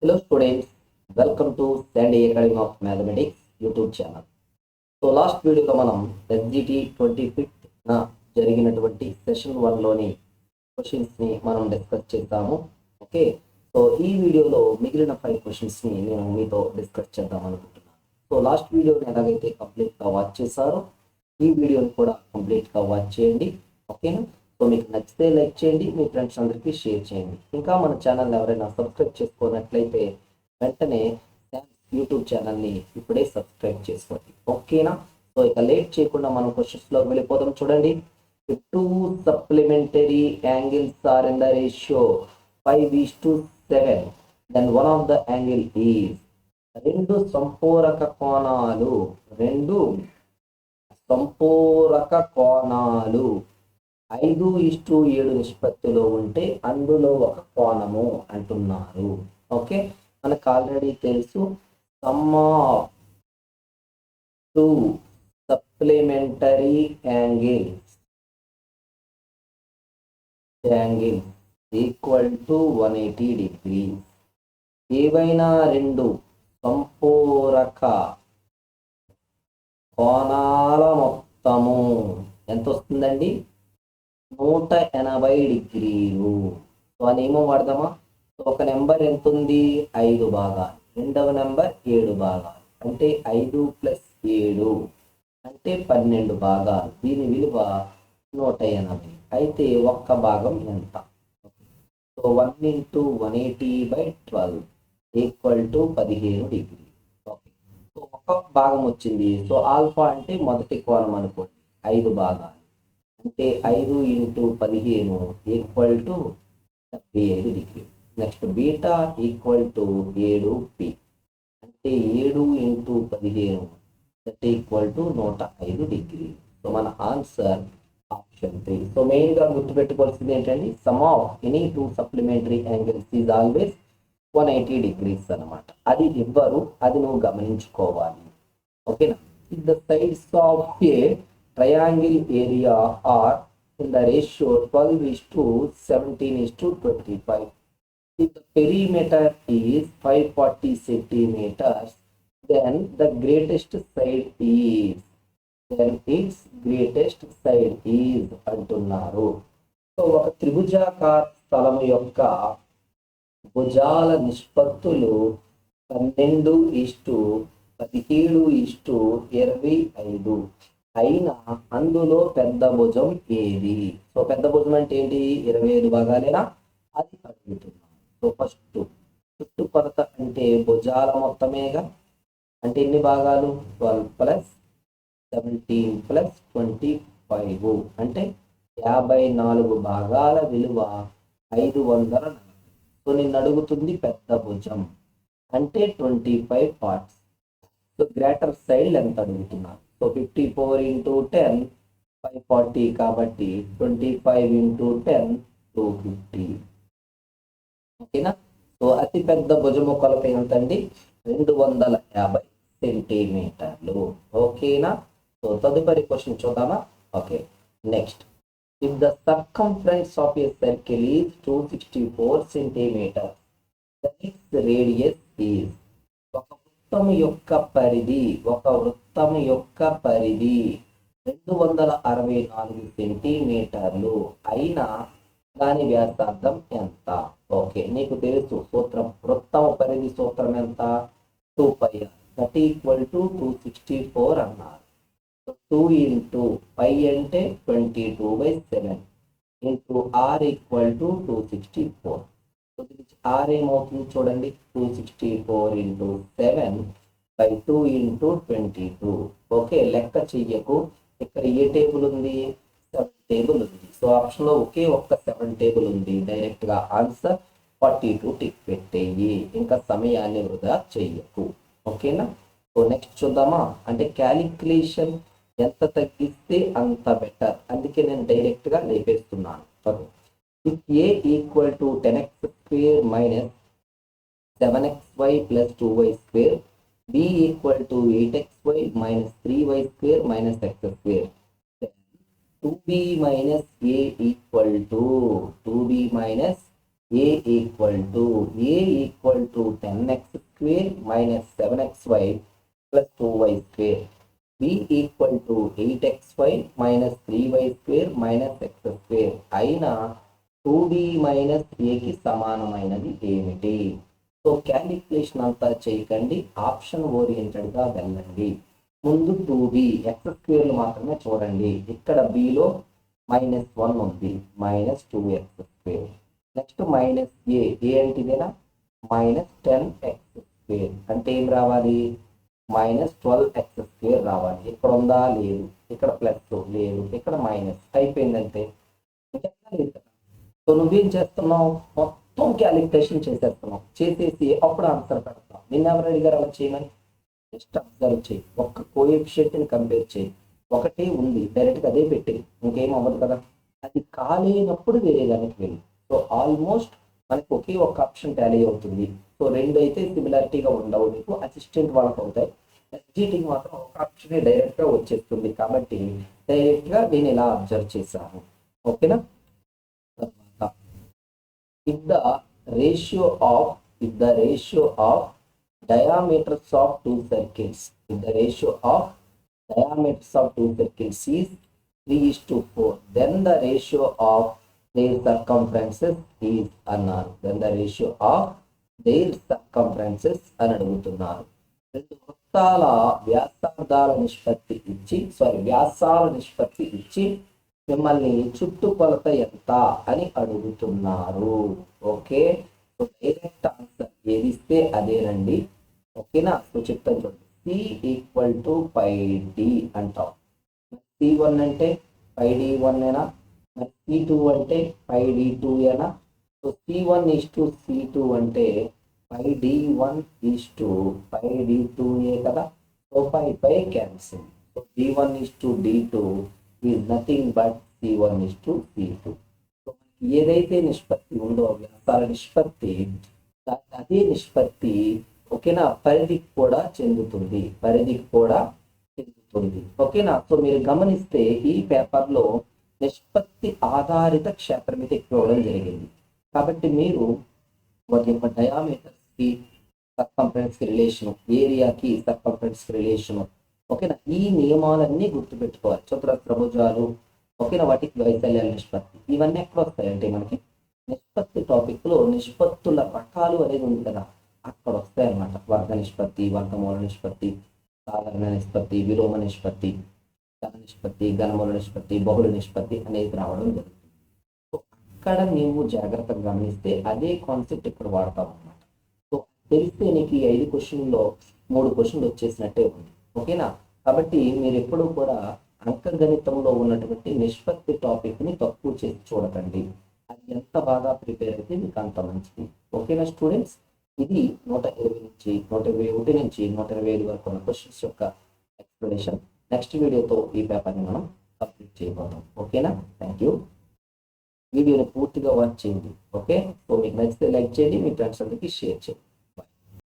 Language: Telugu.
Hello students, welcome to Sandy Academy of Mathematics YouTube channel. So last వీడియోలో మనం ఎస్జిటి 25th జరిగినటువంటి సెషన్ 1లోని క్వశ్చన్స్ని మనం డిస్కస్ చేద్దాము. ఓకే, సో ఈ వీడియోలో మిగిలిన 5 క్వశ్చన్స్ని నేను మీతో డిస్కస్ చేద్దాం అనుకుంటున్నాను. సో లాస్ట్ వీడియోని ఎలాగైతే కంప్లీట్గా వాచ్ చేశారో ఈ వీడియోని కూడా కంప్లీట్గా వాచ్ చేయండి. ఓకేనా? సో మీకు నచ్చితే లైక్ చేయండి, మీ ఫ్రెండ్స్ అందరికీ షేర్ చేయండి. ఇంకా మన ఛానల్ ఎవరైనా సబ్స్క్రైబ్ చేసుకున్నట్లయితే వెంటనే యూట్యూబ్ ఛానల్ని ఇప్పుడే సబ్స్క్రైబ్ చేసుకోండి. ఓకేనా? సో ఇక లేట్ చేయకుండా మనం క్వశ్చన్స్లోకి వెళ్ళిపోదాం. చూడండి, if two supplementary angles are in the ratio 5:7, then one of the angle is రెండు సంపూరక కోణాలు 5:7 నిష్పత్తిలో ఉంటే అందులో ఒక కోణము అంటున్నారు. ఓకే, మనకు ఆల్రెడీ తెలుసు some of two supplementary angles equal to 180 degrees. ఏవైనా రెండు సంపూరక కోణాల మొత్తము ఎంత వస్తుందండి? 180 డిగ్రీలు. సో ఆ నియమం వాడదామా? సో ఒక నెంబర్ ఎంత ఉంది? 5 భాగాలు. రెండవ నెంబర్ 7 భాగాలు. అంటే 5 + 7 అంటే 12 భాగాలు. దీని విలువ 180. అయితే ఒక్క భాగం ఎంత? So 1 × 180/12 equal to 15 degree. Okay, so ఒక భాగం వచ్చింది. సో ఆల్ఫా అంటే మొదటి కోణం అనుకోండి, 5 భాగాలు అంటే 5 × 15 equal to 75 degree. Next beta equal to 7p అంటే 7 × 15 that equal to 105 degree. So మన ఆన్సర్ ఆప్షన్ 3. సో మెయిన్గా గుర్తుపెట్టుకోవాల్సింది ఏంటంటే some of any two supplementary angles is always 180 degrees అనమాట. అది ఇవ్వరు, అది నువ్వు గమనించుకోవాలి. ఓకేనా? If the sides of A triangle area are in the ratio 12:17:25. If the perimeter is 540 centimeters, then its greatest side is అంటున్నారు. సో ఒక త్రిభుజాకార స్థలం యొక్క భుజాల నిష్పత్తులు 12:17:25 అయినా అందులో పెద్ద భుజం ఏది? సో పెద్ద భుజం అంటే ఏంటి? 25 భాగాలేనా? అది అడుగుతున్నాం. సో ఫస్ట్ చుట్టుకొలత అంటే భుజాల మొత్తమేగా. అంటే ఎన్ని భాగాలు? 12 + 17 + 25 అంటే 54 భాగాల విలువ 540. సో నిన్ను అడుగుతుంది పెద్ద భుజం అంటే 25 parts. సో గ్రేటర్ సైడ్ ఎంత అడుగుతున్నారు? సో 54 × 10 540 కాబట్టి 25 × 10 250. ఓకేనా? సో అతి పెద్ద భుజము కొలత ఎంతండి? 250 సెంటీమీటర్లు. ఓకేనా? సో తదుపరి క్వశ్చన్ చూద్దామా? Okay, next, if the circumference of a circle is 264 centimeters, then its radius is. ఒక వృత్తం యొక్క పరిధి 264 సెంటీమీటర్లు అయినా దాని వ్యాసార్థం ఎంత? ఓకే, నీకు తెలుసు సూత్రం. వృత్తము పరిధి సూత్రం ఎంత? 2πr దట్ ఈక్వల్ టు 264 అన్నారు. 2 × π అంటే 22/7 r ఈక్వల్ టు 264. r ఏమవుతుంది చూడండి? 264 × 7/2 × 22. ఓకే, లెక్క చెయ్యకు. ఇక్కడ ఏ టేబుల్ ఉంది? 7 టేబుల్ ఉంది. సో ఆప్షన్లో ఒకే ఒక్క 7 టేబుల్ ఉంది. డైరెక్ట్గా ఆన్సర్ 42 టిక్ పెట్టేయి. ఇంకా సమయాన్ని వృధా చెయ్యకు. ఓకేనా? సో నెక్స్ట్ చూద్దామా? అంటే క్యాలిక్యులేషన్ ఎంత తగ్గిస్తే అంత బెటర్, అందుకే నేను డైరెక్ట్గా లేపేస్తున్నాను. Okay, if a equal to 10x² minus 7xy plus 2y², b equal to 8xy minus 3y² minus x², then 2b minus a equal to 2b minus a equal to 10x² minus 7xy plus 2y square. B equal to 8xy minus 3y² minus x² అయిన 2b మైనస్ ఏకి సమానమైనది ఏమిటి? సో క్యాలిక్యులేషన్ అంతా చేయకండి, ఆప్షన్ ఓరియంటెడ్గా వెళ్ళండి. ముందు 2b x² మాత్రమే చూడండి. ఇక్కడ బిలో -1 ఉంది, -2x². నెక్స్ట్ మైనస్ ఏ అంటే ఇదేనా, -10x² అంటే ఏం రావాలి, -12x² రావాలి. ఇక్కడ ఉందా, లేదు. ఇక్కడ ప్లస్ లేదు, ఇక్కడ మైనస్. అయిపోయిందంటే సో నువ్వేం చేస్తున్నావు, మొత్తం క్యాలిక్యులేషన్ చేసేస్తున్నావు. చేసేసి అప్పుడు ఆన్సర్ పెడతావు. నిన్నెవరు అడిగారు అలా చేయమని? జస్ట్ అబ్జర్వ్ చేయి, ఒక్క కోఎఫిషియెంట్ని కంపేర్ చేయి. ఒకటే ఉంది, డైరెక్ట్గా అదే పెట్టి ఇంకేం అవ్వదు కదా. అది కాలేనప్పుడు వేరే దానికి వెళ్ళి. సో ఆల్మోస్ట్ మనకి ఒకే ఒక ఆప్షన్ టాలీ అవుతుంది. సో రెండు అయితే సిమిలారిటీగా ఉండవు, మీకు అసిస్టెంట్ వాళ్ళకి అవుతాయి. ఎస్జిటికి మాత్రం ఒక ఆప్షన్ డైరెక్ట్గా వచ్చేస్తుంది. కాబట్టి డైరెక్ట్గా నేను ఇలా అబ్జర్వ్ చేశాను. ఓకేనా? తర్వాత if the ratio of diameters of two circles is 3:4, then the ratio of their circumferences is అన్నారు. అని అడుగుతున్నారు. రెండు వృత్తాల వ్యాసాల నిష్పత్తి ఇచ్చి మిమ్మల్ని చుట్టుకొలత ఎంత అని అడుగుతున్నారు. ఓకే, సో డైరెక్ట్ ఆన్సర్ ఏది ఇస్తే అదేనండి. ఓకేనా? సో చెప్తాను చూడండి. సి ఈక్వల్ టు πd అంటాం. C1 అంటే πd1 ఏనా, మరి C2 అంటే πd2 ఏనా? సో C1 = C2 అంటే πd1 = πd2 కదా. So pi cancel. So d1 = d2 is nothing but C1 = C2. So ఏదైతే నిష్పత్తి ఉందో వ్యాసాల నిష్పత్తి, అదే నిష్పత్తి ఓకేనా పరిధికి కూడా చెందుతుంది. ఓకేనా? సో మీరు గమనిస్తే ఈ పేపర్లో నిష్పత్తి ఆధారిత క్షేత్రమితి ఇవ్వడం జరిగింది. కాబట్టి మీరు వాటి యొక్క డయామీటర్స్కి సర్కంఫరెన్స్కి రిలేషను, ఏరియాకి సర్కంఫరెన్స్కి రిలేషను. ఓకేనా? ఈ నియమాలన్నీ గుర్తుపెట్టుకోవాలి. చతురస్రభుజాలు, ఓకేనా, వాటికి వైశాల్యాల నిష్పత్తి, ఇవన్నీ ఎక్కడ వస్తాయంటే మనకి నిష్పత్తి టాపిక్లో నిష్పత్తుల రకాలు అనేది ఉంది కదా, అక్కడ వస్తాయన్నమాట. వర్గ నిష్పత్తి, వర్గమూల నిష్పత్తి, సాధారణ నిష్పత్తి, విలోమ నిష్పత్తి, ఘన నిష్పత్తి, ఘనమూల నిష్పత్తి, బహుళ నిష్పత్తి అనేది రావడం జరుగుతుంది. సో అక్కడ నీవు జాగ్రత్తగా గమనిస్తే అదే కాన్సెప్ట్ ఇక్కడ వాడతాం అన్నమాట. సో తెలిస్తే నీకు ఈ 5 క్వశ్చన్లో 3 క్వశ్చన్లు వచ్చేసినట్టే ఉంది. ఓకేనా? కాబట్టి మీరు ఎప్పుడూ కూడా అంకగణితంలో ఉన్నటువంటి నిష్పత్తి టాపిక్ని తక్కువ చేసి చూడకండి. అది ఎంత బాగా ప్రిపేర్ అయితే మీకు అంత మంచిది. ఓకేనా స్టూడెంట్స్? ఇది 120 నుంచి 121 నుంచి 125 వరకు ఉన్న క్వశ్చన్స్ యొక్క ఎక్స్ప్లెనేషన్. నెక్స్ట్ వీడియోతో ఈ పేపర్ని మనం కంప్లీట్ చేయబోతాం. ఓకేనా? Thank you. వీడియోని పూర్తిగా వాచ్ చేయండి. ఓకే, సో మీకు నచ్చితే లైక్ చేయండి, మీ ఫ్రెండ్స్ అందరికీ షేర్ చేయండి.